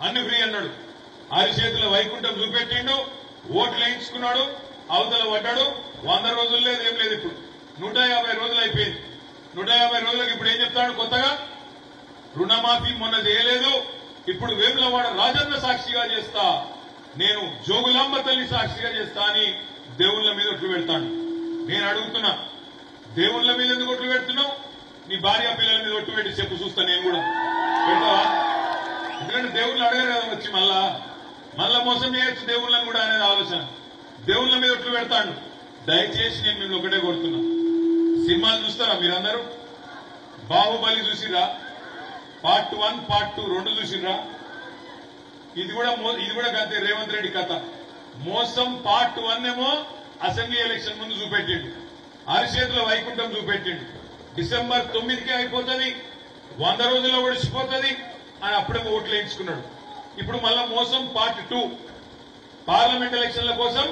అన్ని ఫ్రీ అన్నాడు. అరిచేతుల వైకుంఠం చూపెట్టిండు, ఓట్లు వేయించుకున్నాడు, అవతల పడ్డాడు. 100 రోజులు లేదు, ఏం లేదు. ఇప్పుడు 150 రోజులు అయిపోయింది. 150 రోజులకు ఇప్పుడు ఏం చెప్తాడు కొత్తగా? రుణమాఫీ మొన్న చేయలేదు, ఇప్పుడు వేములవాడ రాజన్న సాక్షిగా చేస్తా, నేను జోగులాంబ తల్లి సాక్షిగా చేస్తా అని దేవుళ్ల మీద ఒట్లు పెడతాను. నేను అడుగుతున్నా, దేవుళ్ల మీద ఎందుకు ఒట్లు పెడుతున్నావు? నీ భార్య పిల్లల మీద ఒట్టు పెట్టి చెప్పు, చూస్తా నేను కూడా. పెడతావా? ఎందుకంటే దేవుళ్ళు అడగారు కదా వచ్చి మళ్ళా మోసం చేయొచ్చు దేవుళ్ళని కూడా అనేది ఆలోచన. దేవుళ్ళ మీద ఒట్లు పెడతాడు. దయచేసి నేను మిమ్మల్ని ఒకటే కొడుతున్నా, సినిమాలు చూస్తారా మీరందరూ? బాహుబలి చూసిరా? పార్ట్ 1, పార్ట్ 2 రెండు చూసిరా? ఇది కూడా గంతే రేవంత్ రెడ్డి కథ. మోసం పార్ట్ 1 ఏమో అసెంబ్లీ ఎలక్షన్ ముందు చూపెట్టిండు, అరిచేతుల వైకుంఠం చూపెట్టిండు. డిసెంబర్ 9కి అయిపోతుంది, 100 రోజుల్లో ఒడిచిపోతుంది అని అప్పుడే ఓట్లు వేయించుకున్నాడు. ఇప్పుడు మళ్ళా మోసం పార్ట్ 2, పార్లమెంట్ ఎలక్షన్ల కోసం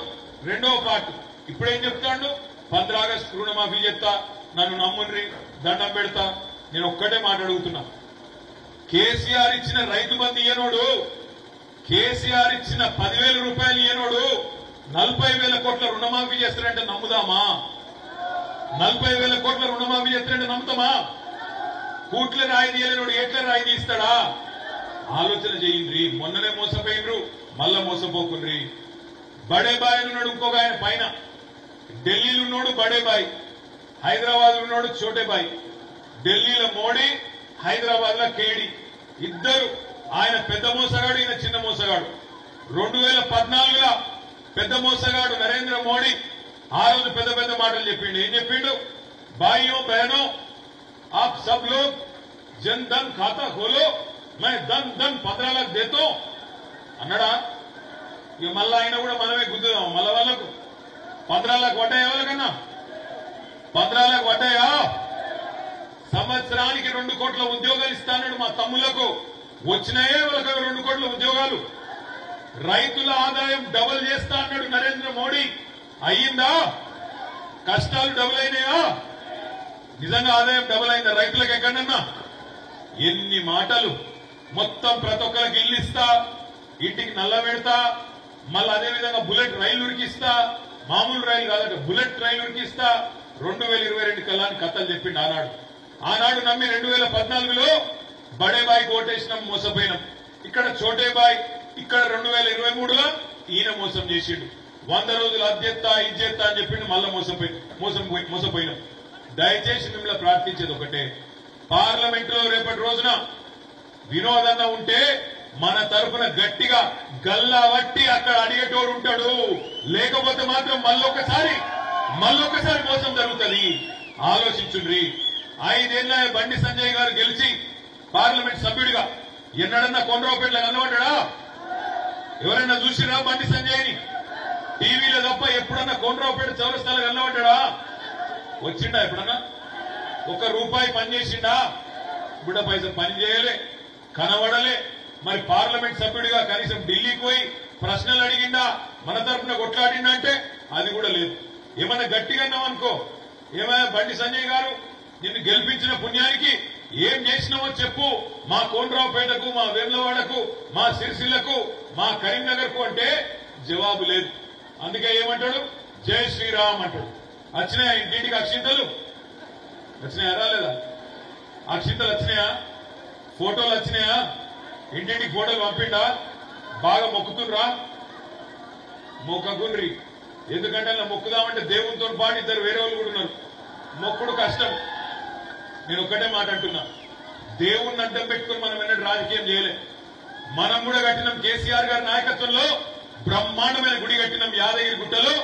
రెండవ పార్ట్. ఇప్పుడేం చెప్తాడు? 15 ఆగస్టు రుణమాఫీ చెప్తా, నన్ను నమ్ముండ్రి, దండం పెడతా. నేను ఒక్కటే మాట అడుగుతున్నా, కేసీఆర్ ఇచ్చిన రైతు బంధు ఇయ్యనోడు, కేసీఆర్ ఇచ్చిన 10,000 రూపాయలు ఇయ్యనోడు 40,000 కోట్ల రుణమాఫీ చేస్తాడంటే నమ్ముదామా? 40,000 కోట్ల రుణమాఫీ చేస్తాడంటే నమ్ముతామా? కూట్ల రాయి తీయలేనోడు ఎట్ల రాయి తీస్తాడా? ఆలోచన చేయండి. మొన్ననే మోసపోయినరు, మళ్ళా మోసపోకుండ్రి. బడేబాయ్ ఉన్నాడు ఇంకొక ఆయన పైన, ఢిల్లీలో ఉన్నాడు బడేబాయ్, హైదరాబాద్ ఉన్నాడు చోటేబాయ్. ఢిల్లీలో మోడీ, హైదరాబాద్ లో కేడీ, ఇద్దరు. ఆయన పెద్ద మోసగాడు, ఈయన చిన్న మోసగాడు. 2014లో పెద్ద మోసగాడు నరేంద్ర మోడీ ఆ రోజు పెద్ద పెద్ద మాటలు చెప్పిండు. ఏం చెప్పిండు? భాయియో బహనో आप सब लोग जन धन खाता खोलो, मैं धन 15 लाख देता हूं అన్నాడా? ఇక మళ్ళా ఆయన కూడా మనమే గుద్దుదాం. మళ్ళా వాళ్ళకు 15 లాख పడ్డాయా? వాళ్ళకన్నా 15 లాख పడ్డాయా? సంవత్సరానికి 2 కోట్ల ఉద్యోగాలు ఇస్తాడు మా తమ్ముళ్లకు. వచ్చినాయే వాళ్ళకి 2 కోట్ల ఉద్యోగాలు. రైతుల ఆదాయం డబుల్ చేస్తా అన్నాడు నరేంద్ర మోడీ. అయ్యిందా? కష్టాలు డబుల్ అయినాయా? నిజంగా ఆదాయం డబుల్ అయిందా రైతులకు ఎక్కడన్నా? ఎన్ని మాటలు! మొత్తం ప్రతి ఒక్కరికి ఇల్లు ఇస్తా, ఇంటికి నల్ల పెడతా, మళ్ళీ అదేవిధంగా బుల్లెట్ రైలు ఉరికిస్తా, మామూలు రైలు కాదట బుల్లెట్ రైలు ఉరికిస్తా, 2022 కల్లాని కథలు చెప్పిండు ఆనాడు నమ్మి 2014లో బడేబాయికి ఓటేసినాం, మోసపోయినాం. ఇక్కడ చోటేబాయ్, ఇక్కడ 2023లో ఈయన మోసం చేసిండు. 100 రోజులు అధ్యత్తా ఇజ్జెత్తా అని చెప్పిండు, మళ్ళా మోసపోయినాం. దయచేసి మిమ్మల్ని ప్రార్థించేది ఒకటే, పార్లమెంటులో రేపటి రోజున వినోదన్న ఉంటే మన తరఫున గట్టిగా గల్లా వట్టి అక్కడ అడిగేటోడు ఉంటాడు. లేకపోతే మాత్రం మళ్ళొకసారి మోసం జరుగుతుంది. ఆలోచించుండ్రి. 5 ఏళ్ల బండి సంజయ్ గారు గెలిచి పార్లమెంట్ సభ్యుడిగా ఎన్నడన్నా కొండ్రావుపేటలో కనబడ్డా? ఎవరైనా చూసిరా బండి సంజయ్ని? టీవీలో తప్ప ఎప్పుడన్నా కొండ్రావుపేట చౌరస్తాలో కనబడ్డా? వచ్చిండా ఎప్పుడన్నా? 1 రూపాయి పని చేసిండా? బిడ్డ పైసలు పని చేయలే, కనబడలే. మరి పార్లమెంట్ సభ్యుడిగా కనీసం ఢిల్లీకి పోయి ప్రశ్నలు అడిగిండా, మన తరఫున కొట్లాడిండా అంటే అది కూడా లేదు. ఏమన్నా గట్టిగా అన్నామనుకో, ఏమైనా బండి సంజయ్ గారు నిన్ను గెలిపించిన పుణ్యానికి ఏం చేసినావో చెప్పు, మా కోనరావుపేటకు, మా వేములవాడకు, మా సిరిసిల్లకు, మా కరీంనగర్ కు అంటే జవాబు లేదు. అందుకే ఏమంటాడు? జై శ్రీరామ్ అంటాడు. వచ్చినాయా ఇంటింటికి అక్షింతలు? వచ్చినాయా? రాలేదా? అక్షింతలు వచ్చినాయా? ఫోటోలు వచ్చినాయా? ఇంటింటికి ఫోటోలు పంపిండా? బాగా మొక్కుతుండ్రా? మొక్కకుండ్రి. ఎందుకంటే అలా మొక్కుదామంటే దేవునితో పాటు 2 వేరే వాళ్ళు కూడా ఉన్నారు. మొక్కుడు కష్టం. నేను ఒక్కటే మాట అంటున్నా, దేవుణ్ణి అడ్డం పెట్టుకుని మనం ఎన్నడూ రాజకీయం చేయలే. మనం కూడా కట్టినాం. కేసీఆర్ గారి నాయకత్వంలో బ్రహ్మాండమైన గుడి కట్టినాం యాదగిరి గుట్టలో.